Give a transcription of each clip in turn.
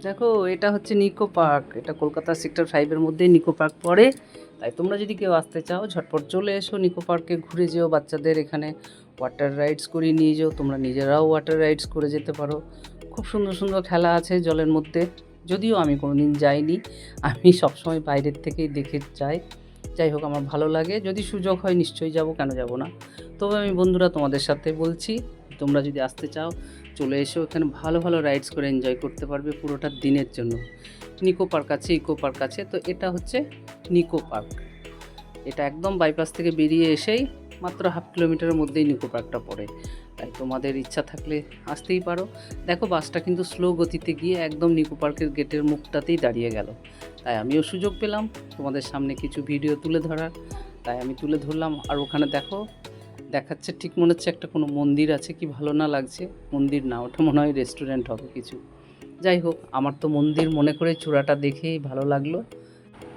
দেখো এটা হচ্ছে নিকো পার্ক, এটা কলকাতা সেক্টর 5-এর মধ্যেই নিকো পার্ক পড়ে। তাই তোমরা যদি কেউ আসতে চাও ঝটপট চলে এসো নিকো পার্কে, ঘুরে যেও, বাচ্চাদের এখানে ওয়াটার রাইডস করিয়ে নিয়ে যাও, তোমরা নিজেরাও ওয়াটার রাইডস করে যেতে পারো। খুব সুন্দর সুন্দর খেলা আছে জলের মধ্যে, যদিও আমি কোনো দিন যাইনি, আমি সবসময় বাইরের থেকেই দেখে যাই। যাই হোক, আমার ভালো লাগে, যদি সুযোগ হয় নিশ্চয়ই যাব, কেন যাব না। তবে আমি বন্ধুরা তোমাদের সাথে বলছি, তোমরা যদি আসতে চাও চলে এসো, এখানে ভালো ভালো রাইডস করে এনজয় করতে পারবে পুরোটা দিনের জন্য। নিকো পার্ক আছে, ইকো পার্ক আছে, তো এটা হচ্ছে নিকো পার্ক। এটা একদম বাইপাস থেকে বেরিয়ে এসেই মাত্র 1/2 কিলোমিটারের মধ্যেই নিকো পার্কটা পড়ে। তাই তোমাদের ইচ্ছা থাকলে আসতেই পারো। দেখো বাসটা কিন্তু স্লো গতিতে গিয়ে একদম নিকো পার্কের গেটের মুখটাতেই দাঁড়িয়ে গেল। তাই আমিও সুযোগ পেলাম তোমাদের সামনে কিছু ভিডিও তুলে ধরার, তাই আমি তুলে ধরলাম। আর ওখানে দেখো দেখাচ্ছে, ঠিক মনে হচ্ছে একটা কোনো মন্দির আছে, কি ভালো না লাগছে। মন্দির না, ওটা মনে হয় রেস্টুরেন্ট হবে কিছু। যাই হোক, আমার তো মন্দির মনে করে চূড়াটা দেখেই ভালো লাগলো।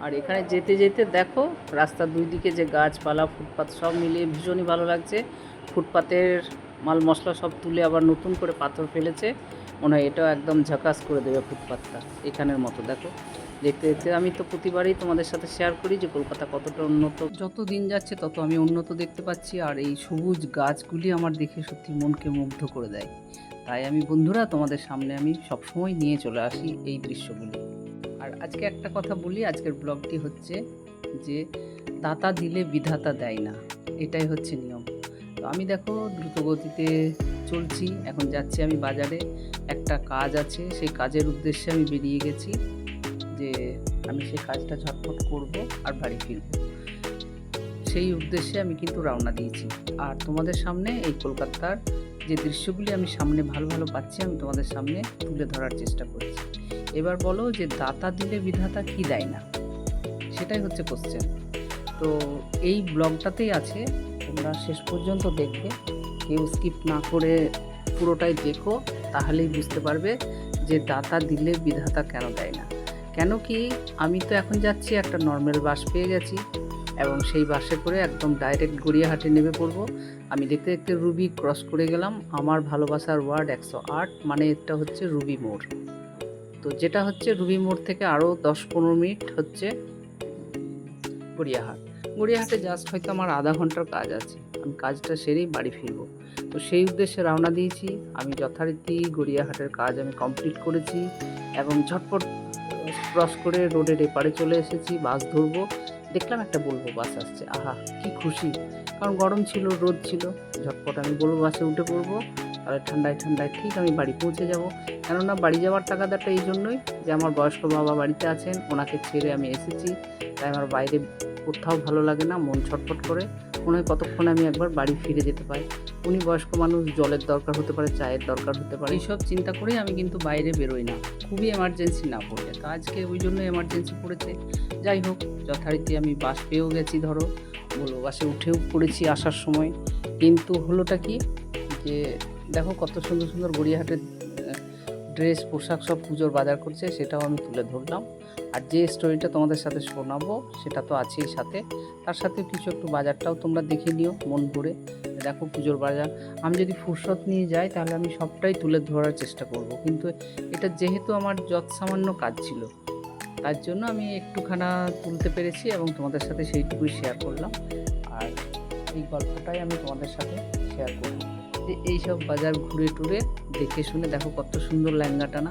আর এখানে যেতে যেতে দেখো রাস্তার দুই দিকে যে গাছপালা, ফুটপাত সব মিলিয়ে ভীষণই ভালো লাগছে। ফুটপাতের মাল মশলা সব তুলে আবার নতুন করে পাথর ফেলেছে, মনে হয় এটাও একদম ঝাকাস করে দেবে ফুটপাতটা এখানের মতো। দেখো দেখতে দেখতে আমি তো প্রতিবারই তোমাদের সাথে শেয়ার করি যে কলকাতা কতটা উন্নত, যত দিন যাচ্ছে তত আমি উন্নত দেখতে পাচ্ছি। আর এই সবুজ গাছগুলি আমার দেখে সত্যি মনকে মুগ্ধ করে দেয়। তাই আমি বন্ধুরা তোমাদের সামনে আমি সবসময় নিয়ে চলে আসি এই দৃশ্যগুলি। আর আজকে একটা কথা বলি, আজকের ব্লগটি হচ্ছে যে দাতা দিলে বিধাতা দেয় না, এটাই হচ্ছে নিয়ম। তো আমি দেখো দ্রুত গতিতে চলছি, এখন যাচ্ছি আমি বাজারে, একটা কাজ আছে, সেই কাজের উদ্দেশ্যে আমি বেরিয়ে গেছি, যে আমি সেই কাজটা ঝটপট করব আর বাড়ি ফিরব, সেই উদ্দেশ্যে আমি কিন্তু রওনা দিয়েছি। আর তোমাদের সামনে এই কলকাতার যে দৃশ্যগুলি আমি সামনে ভালো ভালো পাচ্ছি, আমি তোমাদের সামনে তুলে ধরার চেষ্টা করছি। এবার বলো যে দাতা দিলে বিধাতা কি দেয় না, সেটাই হচ্ছে কোশ্চেন। তো এই ব্লগটাতেই আছে, তোমরা শেষ পর্যন্ত দেখবে, কেউ স্কিপ না করে পুরোটাই দেখো, তাহলেই বুঝতে পারবে যে দাতা দিলে বিধাতা কেন দেয় না। কেন কি, আমি তো এখন যাচ্ছি একটা নর্মাল বাস পেয়ে গেছি, এবং সেই বাসে করে একদম ডাইরেক্ট গড়িয়াহাটে নেমে পড়বো। আমি দেখতে দেখতে রুবি ক্রস করে গেলাম, আমার ভালোবাসার ওয়ার্ড 108, মানে এটা হচ্ছে রুবি মোড়। তো যেটা হচ্ছে রুবি মোড় থেকে আরও 10-15 মিনিট হচ্ছে গড়িয়াহাট। গড়িয়াহাটে জাস্ট হয়তো আমার আধা ঘন্টার কাজ আছে, আমি কাজটা সেরেই বাড়ি ফিরবো। তো সেই উদ্দেশ্যে রওনা দিয়েছি। আমি যথারীতি গড়িয়াহাটের কাজ আমি কমপ্লিট করেছি এবং ঝটপট ক্রস করে রোডের এপারে চলে এসেছি, বাস ধরবো। দেখলাম একটা বলবো বাস আসছে, আহা কি খুশি, কারণ গরম ছিল, রোদ ছিল। ঝটপট আমি বলবো বাসে উঠে পড়বো, তাহলে ঠান্ডায় ঠান্ডায় ঠিক আমি বাড়ি পৌঁছে যাব। কেননা বাড়ি যাওয়ার তাগাদাটা এই জন্যই যে আমার বয়স্ক বাবা বাড়িতে আছেন, ওনাকে ছেড়ে আমি এসেছি। তাই আমার বাইরে কোথাও ভালো লাগে না, মন ছটফট করে, মনে হয় কতক্ষণে আমি একবার বাড়ি ফিরে যেতে পারি। উনি বয়স্ক মানুষ, জলের দরকার হতে পারে, চায়ের দরকার হতে পারে, এইসব চিন্তা করেই আমি কিন্তু বাইরে বেরোই না, খুবই এমার্জেন্সি না পড়লে। তো আজকে ওই জন্য এমার্জেন্সি পড়েছে। যাই হোক, যথারীতি আমি বাস পেয়েও গেছি, ধরো বলবো বাসে উঠেও পড়েছি আসার সময়। কিন্তু হলোটা কি, যে দেখো কত সুন্দর সুন্দর গড়িয়াহাটের ড্রেস পোশাক সব পুজোর বাজার করছে, সেটাও আমি তুলে ধরলাম। আর যে স্টোরিটা তোমাদের সাথে শোনাবো সেটা তো আছেই সাথে, তার সাথে কিছু একটু বাজারটাও তোমরা দেখে নিও মন ভরে। দেখো পুজোর বাজার, আমি যদি ফুরসত নিয়ে যাই তাহলে আমি সবটাই তুলে ধরার চেষ্টা করব, কিন্তু এটা যেহেতু আমার যৎসামান্য কাজ ছিল, তার জন্য আমি একটুখানা তুলতে পেরেছি এবং তোমাদের সাথে সেইটুকুই শেয়ার করলাম। আর এই গল্পটাই আমি তোমাদের সাথে শেয়ার করব, যে এইসব বাজার ঘুরে টুরে দেখে শুনে দেখো কত সুন্দর লেহেঙ্গাটা না,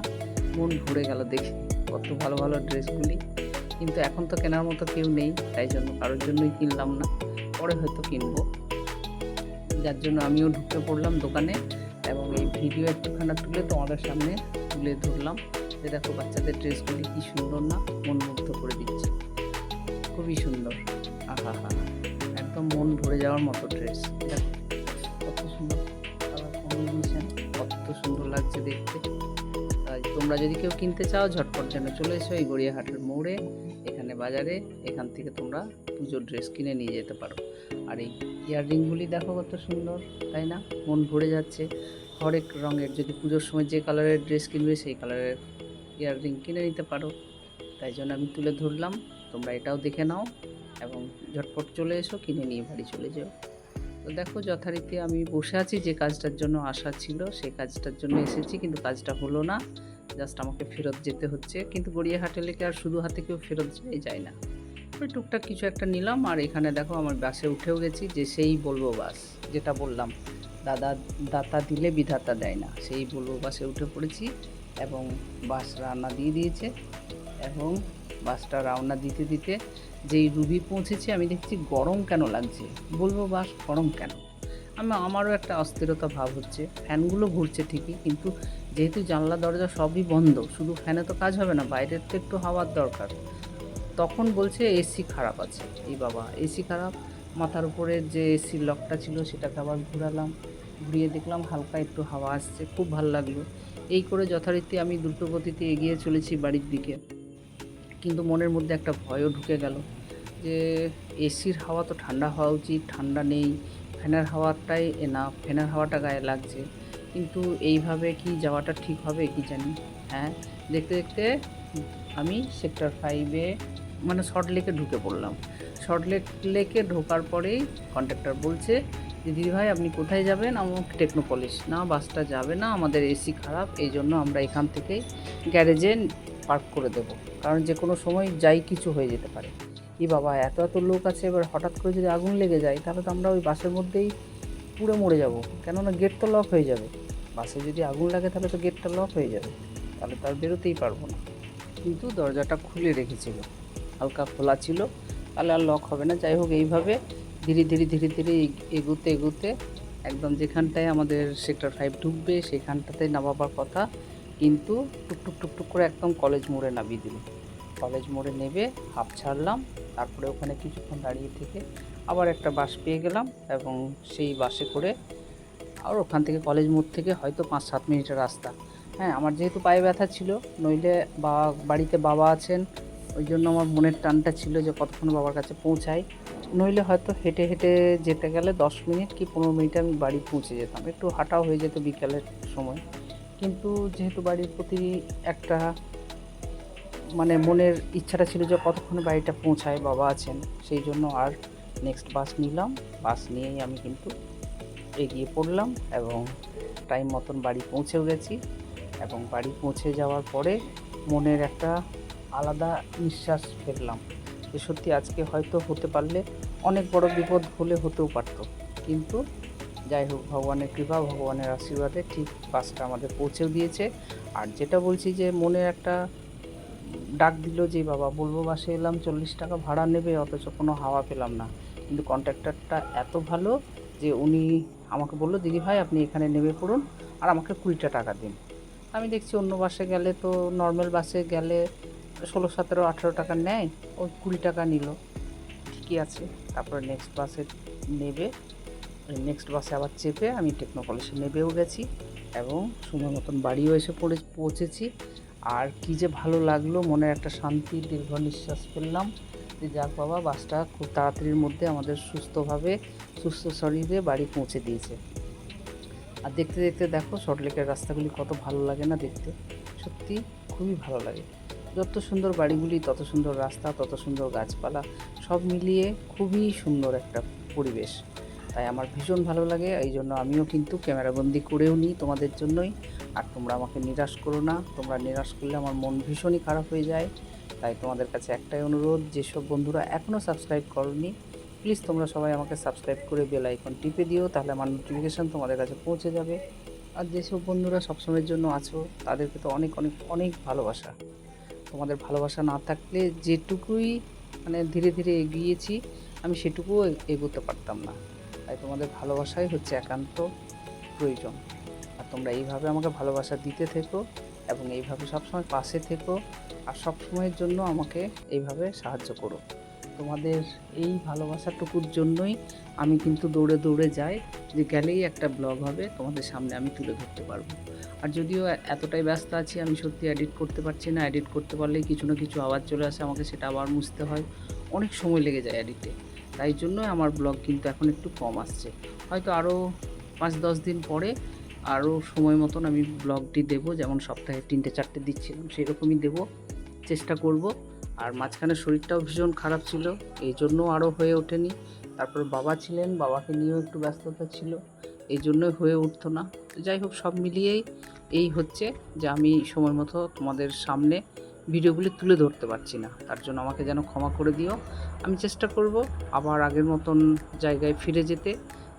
মন ভরে গেল দেখে, কত ভালো ভালো ড্রেসগুলি। কিন্তু এখন তো কেনার মতো কেউ নেই, তাই জন্য কারোর জন্যই কিনলাম না, পরে হয়তো কিনবো। যার জন্য আমিও ঢুকে পড়লাম দোকানে এবং এই ভিডিও একটুখানা তুলে তোমাদের সামনে তুলে ধরলাম, যে দেখো বাচ্চাদের ড্রেসগুলি কি সুন্দর না, মন মুগ্ধ করে দিচ্ছে, খুবই সুন্দর। আহা হা, একদম মন ভরে যাওয়ার মতো ড্রেস। দেখো কত সুন্দর কালার কম্বিনেশন, কত সুন্দর লাগছে দেখতে। তাই তোমরা যদি কেউ কিনতে চাও ঝটপট যেন চলে এসো এই গড়িয়াহাটের মোড়ে, এখানে বাজারে, এখান থেকে তোমরা পুজোর ড্রেস কিনে নিয়ে যেতে পারো। আর এই ইয়াররিংগুলি দেখো কত সুন্দর, তাই না, মন ভরে যাচ্ছে। হরেক রঙের, যদি পুজোর সময় যে কালারের ড্রেস কিনবে সেই কালারের ইয়াররিং কিনে নিতে পারো। তাই জন্য আমি তুলে ধরলাম, তোমরা এটাও দেখে নাও এবং ঝটপট চলে এসো, কিনে নিয়ে বাড়ি চলে যাও। তো দেখো যথারীতি আমি বসে আছি, যে কাজটার জন্য আসা ছিল সেই কাজটার জন্য এসেছি, কিন্তু কাজটা হলো না, জাস্ট আমাকে ফেরত যেতে হচ্ছে। কিন্তু গড়িয়াহাটে লেকে আর শুধু হাতে কেউ ফেরত যায় না। ওই টুকটাক কিছু একটা নিলাম। আর এখানে দেখো আমার বাসে উঠেও গেছি, যে সেই বলবো বাস, যেটা বললাম দাদা দাতা দিলে বিধাতা দেয় না, সেই বলবো বাসে উঠে পড়েছি। এবং বাস রান্না দিয়ে দিয়েছে, এবং বাসটা রওনা দিতে দিতে যেই রুবি পৌঁছেছি আমি দেখছি গরম কেন লাগছে, বলবো বাস গরম কেন। আমারও একটা অস্থিরতা ভাব হচ্ছে। ফ্যানগুলো ঘুরছে ঠিকই, কিন্তু যেহেতু জানলা দরজা সবই বন্ধ, শুধু ফ্যানে তো কাজ হবে না, বাইরের তো একটু হাওয়ার দরকার। তখন বলছে এসি খারাপ আছে। এই বাবা, এসি খারাপ! মাথার উপরে যে এসির লকটা ছিল সেটাকে আবার ঘুরালাম, ঘুরিয়ে দেখলাম হালকা একটু হাওয়া আসছে, খুব ভালো লাগলো। এই করে যথারীতি আমি দ্রুতগতিতে এগিয়ে চলেছি বাড়ির দিকে। কিন্তু মনের মধ্যে একটা ভয়ও ঢুকে গেল, যে এসির হাওয়া তো ঠান্ডা হওয়া উচিত, ঠান্ডা নেই। ফ্যানের হাওয়াটাই এনাফ, ফ্যানের হাওয়াটা গায়ে লাগছে। কিন্তু এইভাবে কি যাওয়াটা ঠিক হবে কি জানি। হ্যাঁ, দেখতে দেখতে আমি সেক্টর 5-এ মানে সল্ট লেকে ঢুকে পড়লাম। সল্ট লেকে ঢোকার পরেই কন্ডাক্টর বলছে যে দিদিভাই আপনি কোথায় যাবেন? আমাকে টেকনোপলিস। না, বাসটা যাবে না, আমাদের এসি খারাপ, এই জন্য আমরা এখান থেকেই গ্যারেজে পার্ক করে দেবো, কারণ যে কোনো সময় যাই কিছু হয়ে যেতে পারে। ই বাবা, এত এত লোক আছে, এবার হঠাৎ করে যদি আগুন লেগে যায় তাহলে তো আমরা ওই বাসের মধ্যেই পুড়ে মরে যাব, কেননা গেট তো লক হয়ে যাবে। বাসে যদি আগুন লাগে তাহলে তো গেটটা লক হয়ে যাবে, তাহলে তো আর বেরোতেই পারবো না। কিন্তু দরজাটা খুলে রেখেছিল, হালকা খোলা ছিল, তাহলে আর লক হবে না। যাই হোক, এইভাবে ধীরে ধীরে ধীরে ধীরে এগোতে এগোতে একদম যেখানটায় আমাদের সেক্টর 5 ঢুকবে সেখানটাতে নামাবার কথা, কিন্তু টুকটুক টুকটুক করে একদম কলেজ মোড়ে নামিয়ে দিল। কলেজ মোড়ে নেবে হাফ ছাড়লাম, তারপরে ওখানে কিছুক্ষণ দাঁড়িয়ে থেকে আবার একটা বাস পেয়ে গেলাম, এবং সেই বাসে করে আর ওখান থেকে কলেজ মোড় থেকে হয়তো 5-7 মিনিটের রাস্তা। হ্যাঁ, আমার যেহেতু পায়ে ব্যথা ছিল, নইলে বাড়িতে বাবা আছেন, ওই জন্য আমার মনের টানটা ছিল যে কতক্ষণ বাবার কাছে পৌঁছাই। নইলে হয়তো হেঁটে হেঁটে যেতে গেলে 10 মিনিট কি 15 মিনিটে আমি বাড়ি পৌঁছে যেতাম, একটু হাঁটাও হয়ে যেত বিকালের সময়। কিন্তু যেহেতু বাড়ির প্রতি একটা মানে মনের ইচ্ছাটা ছিল যে কতক্ষণে বাড়িটা পৌঁছায়, বাবা আছেন, সেই জন্য আর নেক্সট বাস নিলাম। বাস নিয়েই আমি কিন্তু এগিয়ে পড়লাম, এবং টাইম মতন বাড়ি পৌঁছেও গেছি। এবং বাড়ি পৌঁছে যাওয়ার পরে মনের একটা আলাদা নিঃশ্বাস ফেললাম, যে সত্যি আজকে হয়তো হতে পারলে অনেক বড় বিপদ হলে হতেও পারত, কিন্তু যাই হোক, ভগবানের কৃপা, ভগবানের আশীর্বাদে ঠিক বাসটা আমাদের পৌঁছেও দিয়েছে। আর যেটা বলছি যে মনের একটা ডাক দিল যে বাবা বলবো বাসে এলাম, 40 টাকা ভাড়া নেবে, অথচ কোনো হাওয়া পেলাম না। কিন্তু কন্ট্রাক্টরটা এত ভালো যে উনি আমাকে বললো দিদিভাই আপনি এখানে নেমে পড়ুন আর আমাকে 20টা টাকা দিন। আমি দেখছি অন্য বাসে গেলে তো, নর্মাল বাসে গেলে 16, 17, 18 টাকা নেয়, ওই 20 টাকা নিল, ঠিকই আছে। তারপরে নেক্সট বাসে আবার চেপে আমি টেকনোপলিসে নেবেও গেছি, এবং সময় মতন বাড়িও এসে পৌঁছেছি। আর কী যে ভালো লাগলো, মনের একটা শান্তি দীর্ঘ নিঃশ্বাস ফেললাম, যে যাক বাবা, বাসটা খুব তাড়াতাড়ির মধ্যে আমাদের সুস্থ শরীরে বাড়ি পৌঁছে দিয়েছে। আর দেখতে দেখতে দেখো সল্ট লেকের রাস্তাগুলি কত ভালো লাগে না দেখতে, সত্যি খুবই ভালো লাগে। যত সুন্দর বাড়িগুলি, তত সুন্দর রাস্তা, তত সুন্দর গাছপালা, সব মিলিয়ে খুবই সুন্দর একটা পরিবেশ। তাই আমার ভীষণ ভালো লাগে, এই জন্য আমিও কিন্তু ক্যামেরাবন্দি করেও নিই তোমাদের জন্যই। আর তোমরা আমাকে নিরাশ করো না, তোমরা নিরাশ করলে আমার মন ভীষণই খারাপ হয়ে যায়। তাই তোমাদের কাছে একটাই অনুরোধ, যেসব বন্ধুরা এখনও সাবস্ক্রাইব করোনি, প্লিজ তোমরা সবাই আমাকে সাবস্ক্রাইব করে বেল আইকন টিপে দিও, তাহলে আমার নোটিফিকেশান তোমাদের কাছে পৌঁছে যাবে। আর যেসব বন্ধুরা সবসময়ের জন্য আছো তাদেরকে তো অনেক অনেক অনেক ভালোবাসা। তোমাদের ভালোবাসা না থাকলে যেটুকুই মানে ধীরে ধীরে এগিয়েছি আমি, সেটুকুও এগোতে পারতাম না। তাই তোমাদের ভালোবাসাই হচ্ছে একান্ত প্রয়োজন। আর তোমরা এইভাবে আমাকে ভালোবাসা দিতে থেকো, এবং এইভাবে সবসময় পাশে থেকো, আর সবসময়ের জন্য আমাকে এইভাবে সাহায্য করো। তোমাদের এই ভালোবাসাটুকুর জন্যই আমি কিন্তু দৌড়ে দৌড়ে যাই, যে গেলেই একটা ব্লগ হবে তোমাদের সামনে আমি তুলে ধরতে পারবো। আর যদিও এতটাই ব্যস্ত আছি, আমি সত্যি এডিট করতে পারছি না। এডিট করতে পারলেই কিছু না কিছু আওয়াজ চলে আসে, আমাকে সেটা আবার মুছতে হয়, অনেক সময় লেগে যায় এডিটে। তাই জন্যই আমার ব্লগ কিন্তু এখন একটু কম আসছে। হয়তো আরও 5-10 দিন পরে আরও সময় মতন আমি ব্লগটি দেবো, যেমন সপ্তাহে 3-4টে দিচ্ছিলাম সেই রকমই দেবো, চেষ্টা করব। আর মাঝখানে শরীরটাও ভীষণ খারাপ ছিল, এই জন্য আরও হয়ে ওঠেনি। তারপর বাবা ছিলেন, বাবাকে নিয়েও একটু ব্যস্ততা ছিল, এই জন্যই হয়ে উঠতো না। যাই হোক, সব মিলিয়েই এই হচ্ছে যে আমি সময় মতো তোমাদের সামনে ভিডিওগুলি তুলে ধরতে পারছি না, তার জন্য আমাকে যেন ক্ষমা করে দিও। আমি চেষ্টা করব আবার আগের মতন জায়গায় ফিরে যেতে,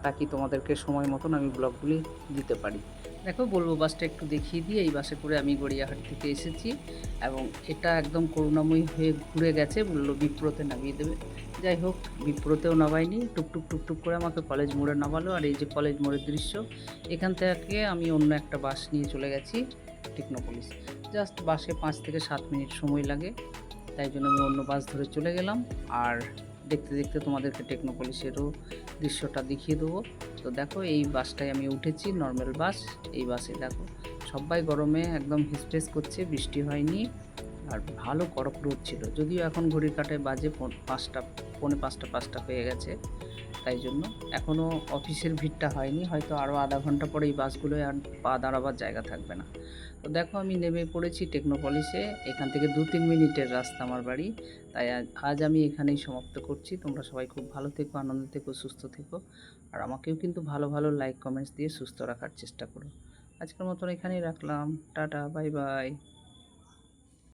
তাকি তোমাদেরকে সময় মতন আমি ব্লগগুলি দিতে পারি। দেখো বলবো বাসটা একটু দেখিয়ে দিই। এই বাসে করে আমি গড়িয়াহাট থেকে এসেছি এবং এটা একদম করুণাময়ী হয়ে ঘুরে গেছে, বললো বিপ্রতে নামিয়ে দেবে। যাই হোক, বিপ্রতেও নামায়নি, টুকটুক টুকটুক করে আমাকে কলেজ মোড়ে নামালো। আর এই যে কলেজ মোড়ের দৃশ্য, এখান থেকে আমি অন্য একটা বাস নিয়ে চলে গেছি টেকনোপলিস। জাস্ট বাসে 5 থেকে 7 মিনিট সময় লাগে, তাই জন্য আমি অন্য বাস ধরে চলে গেলাম। আর দেখতে দেখতে তোমাদেরকে টেকনোপলিসেরও দৃশ্যটা দেখিয়ে দেবো। তো দেখো এই বাসটায় আমি উঠেছি, নর্মাল বাস। এই বাসে দেখো সবাই গরমে একদম হিসফেস করছে, বৃষ্টি হয়নি আর ভালো কড়ক রোদ ছিল। যদিও এখন ঘড়ির কাঁটায় বাজে 5টা, পৌনে 5টা হয়ে গেছে, তাই জন্য এখনও অফিসের ভিড়টা হয়নি। হয়তো আরও আধা ঘন্টা পরে এই বাসগুলোয় আর পা দাঁড়াবার জায়গা থাকবে না। তো দেখো আমি নেমে পড়েছি টেকনোপলিসে। এখান থেকে 2-3 মিনিটের রাস্তা আমার বাড়ি। তাই আজ আমি এখানেই সমাপ্ত করছি। তোমরা সবাই খুব ভালো থেকো, আনন্দ থেকো, সুস্থ থেকো। আর আমাকেও কিন্তু ভালো ভালো লাইক কমেন্টস দিয়ে সুস্থ রাখার চেষ্টা করো। আজকের মতন এখানেই রাখলাম। Tata, bye bye.